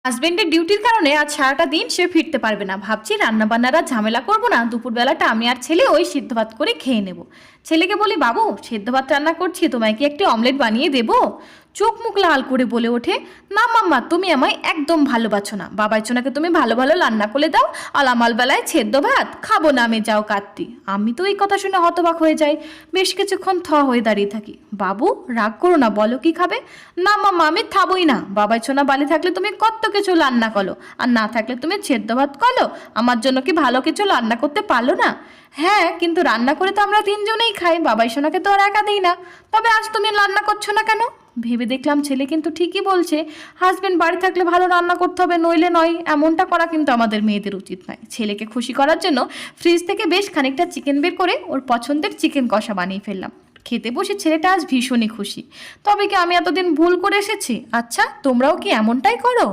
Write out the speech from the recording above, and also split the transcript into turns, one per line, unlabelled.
হাজবেন্ডের ডিউটির কারণে আজ সারাটা দিন সে ফিরতে পারবে না। ভাবছি রান্না বান্নার আর ঝামেলা করবো না, দুপুরবেলাটা আমি আর ছেলে ওই সিদ্ধ ভাত করে খেয়ে নেব। ছেলেকে বলি, বাবু সিদ্ধ ভাত রান্না করছি, তোমায় কি একটি অমলেট বানিয়ে দেবো? চোখ মুখ লাল করে বলে ওঠে, না মাম্মা, তুমি আমায় একদম ভালোবাসো না। বাবাই চোনাকে তুমি ভালো ভালো রান্না করে দাও, আর আমার বেলায় সেদ্ধ ভাত খাবো না, আমি যাও কাটতি। আমি তো এই কথা শুনে হতবাক হয়ে যাই। বেশ কিছুক্ষণ হয়ে দাঁড়িয়ে থাকি। বাবু রাগ করো না, বলো কি খাবে? না মাম্মা, আমি খাবোই না। বাবাই ছোনা বালি থাকলে তুমি কত কিছু রান্না করো, আর না থাকলে তুমি সেদ্ধ ভাত করো। আমার জন্য কি ভালো কিছু রান্না করতে পারলো না? হ্যাঁ, কিন্তু রান্না করে তো আমরা তিনজনেই খাই, বাবাই সোনাকে তো আর একা দিই না। তবে আজ তুমি রান্না করছো না কেন? ভেবে দেখলাম ছেলে কিন্তু ঠিকই বলছে। হাজবেন্ড বাড়ি থাকলে ভালো রান্না করতে হবে, নইলে নয়। এমনটা করা কিন্তু আমাদের মেয়েদের উচিত নয়। ছেলেকে খুশি করার জন্য ফ্রিজ থেকে বেশ খানিকটা চিকেন বের করে ওর পছন্দের চিকেন কষা বানিয়ে ফেললাম। খেতে বসে ছেলেটা আজ ভীষণই খুশি। তবে কি আমি এতদিন ভুল করে এসেছি? আচ্ছা, তোমরাও কি এমনটাই করো?